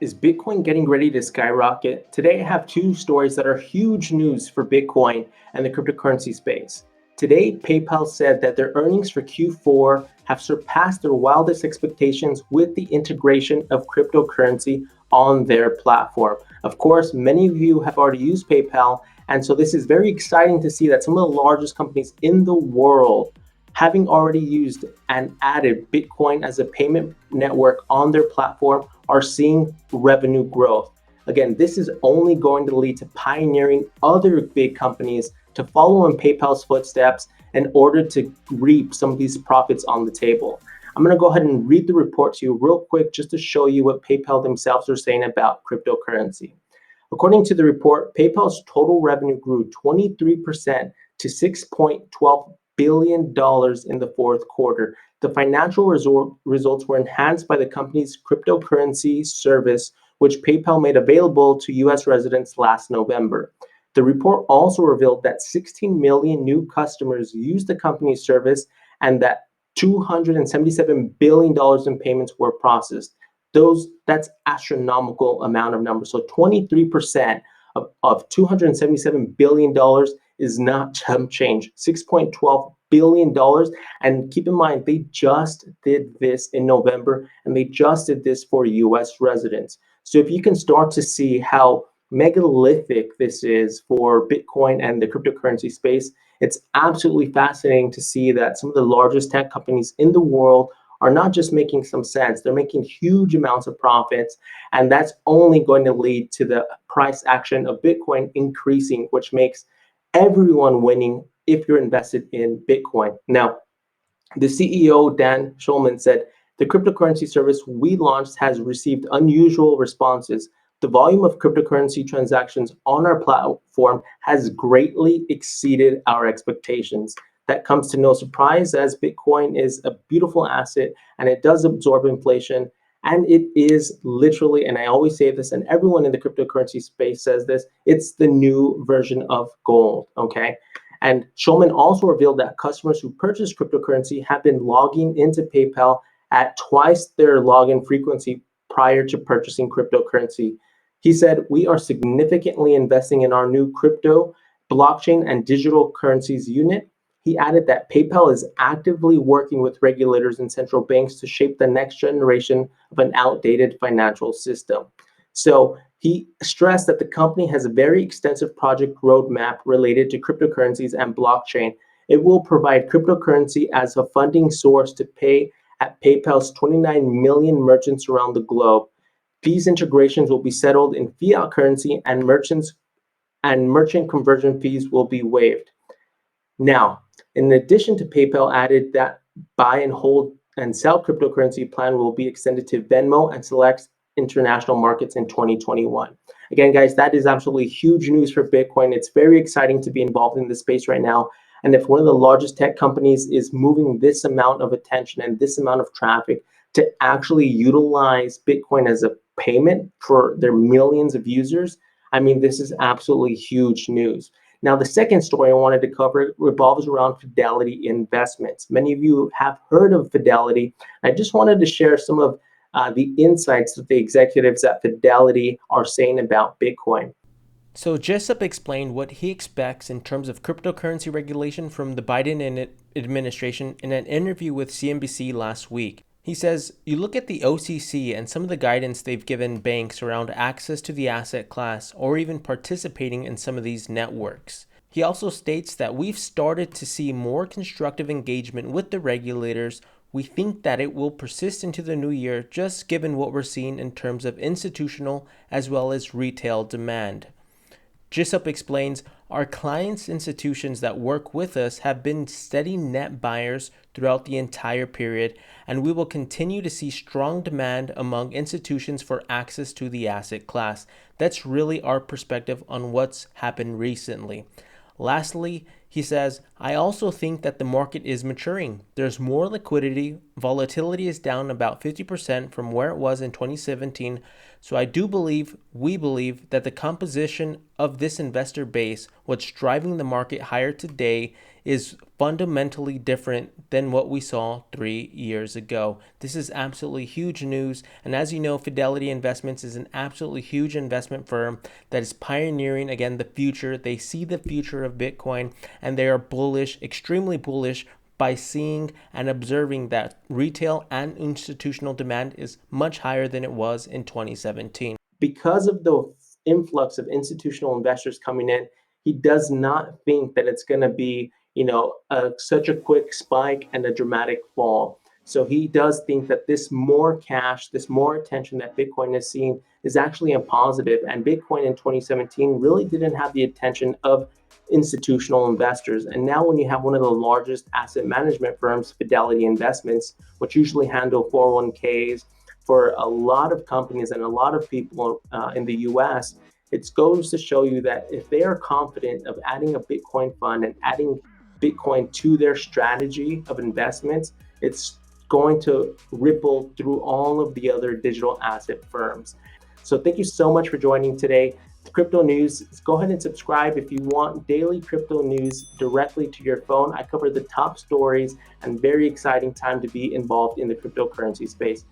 Is Bitcoin getting ready to skyrocket? Today, I have two stories that are huge news for Bitcoin and the cryptocurrency space. Today, PayPal said that their earnings for Q4 have surpassed their wildest expectations with the integration of cryptocurrency on their platform. Of course, many of you have already used PayPal, and so this is very exciting to see that some of the largest companies in the world having already used and added Bitcoin as a payment network on their platform are seeing revenue growth. Again, this is only going to lead to pioneering other big companies to follow in PayPal's footsteps in order to reap some of these profits on the table. I'm going to go ahead and read the report to you real quick just to show you what PayPal themselves are saying about cryptocurrency. According to the report, PayPal's total revenue grew 23% to $6.12 billion in the fourth quarter. The financial results were enhanced by the company's cryptocurrency service, which PayPal made available to US residents last November. The report also revealed that 16 million new customers used the company's service and that $277 billion in payments were processed. That's astronomical amount of numbers. So 23% of $277 billion is not chump change. $6.12 billion. And keep in mind, they just did this in November, and they just did this for US residents. So if you can start to see how megalithic this is for Bitcoin and the cryptocurrency space, it's absolutely fascinating to see that some of the largest tech companies in the world are not just making some sense, they're making huge amounts of profits. And that's only going to lead to the price action of Bitcoin increasing, which makes everyone winning if you're invested in Bitcoin. Now, the CEO, Dan Schulman, said, the cryptocurrency service we launched has received unusual responses. The volume of cryptocurrency transactions on our platform has greatly exceeded our expectations. That comes to no surprise, as Bitcoin is a beautiful asset and it does absorb inflation. And it is literally, and I always say this, and everyone in the cryptocurrency space says this, it's the new version of gold, okay? And Schulman also revealed that customers who purchase cryptocurrency have been logging into PayPal at twice their login frequency prior to purchasing cryptocurrency. He said, we are significantly investing in our new crypto, blockchain, and digital currencies unit. He added that PayPal is actively working with regulators and central banks to shape the next generation of an outdated financial system. So he stressed that the company has a very extensive project roadmap related to cryptocurrencies and blockchain. It will provide cryptocurrency as a funding source to pay at PayPal's 29 million merchants around the globe. These integrations will be settled in fiat currency, and merchant conversion fees will be waived. Now, in addition to PayPal added that buy and hold and sell cryptocurrency plan will be extended to Venmo and select international markets in 2021. Again, guys, that is absolutely huge news for Bitcoin. It's very exciting to be involved in this space right now. And if one of the largest tech companies is moving this amount of attention and this amount of traffic to actually utilize Bitcoin as a payment for their millions of users, I mean, this is absolutely huge news. Now, the second story I wanted to cover revolves around Fidelity Investments. Many of you have heard of Fidelity. I just wanted to share some of the insights that the executives at Fidelity are saying about Bitcoin. So Jessop explained what he expects in terms of cryptocurrency regulation from the Biden administration in an interview with CNBC last week. He says, you look at the OCC and some of the guidance they've given banks around access to the asset class or even participating in some of these networks. He also states that we've started to see more constructive engagement with the regulators. We think that it will persist into the new year, just given what we're seeing in terms of institutional as well as retail demand. Jessop explains, our clients' institutions that work with us have been steady net buyers throughout the entire period, and we will continue to see strong demand among institutions for access to the asset class. That's really our perspective on what's happened recently. Lastly, he says, I also think that the market is maturing. There's more liquidity. Volatility is down about 50% from where it was in 2017. So I do believe, we believe, that the composition of this investor base, what's driving the market higher today, is fundamentally different than what we saw 3 years ago. This is absolutely huge news. And as you know, Fidelity Investments is an absolutely huge investment firm that is pioneering, again, the future. They see the future of Bitcoin, and they are bullish, extremely bullish, by seeing and observing that retail and institutional demand is much higher than it was in 2017. Because of the influx of institutional investors coming in, he does not think that it's going to be, such a quick spike and a dramatic fall. So he does think that this more cash, this more attention that Bitcoin is seeing is actually a positive. And Bitcoin in 2017 really didn't have the attention of institutional investors. And now when you have one of the largest asset management firms, Fidelity Investments, which usually handle 401ks for a lot of companies and a lot of people in the US, it goes to show you that if they are confident of adding a Bitcoin fund and adding Bitcoin to their strategy of investments, it's going to ripple through all of the other digital asset firms. So thank you so much for joining today. Crypto news, go ahead and subscribe if you want daily crypto news directly to your phone. I cover the top stories and very exciting time to be involved in the cryptocurrency space.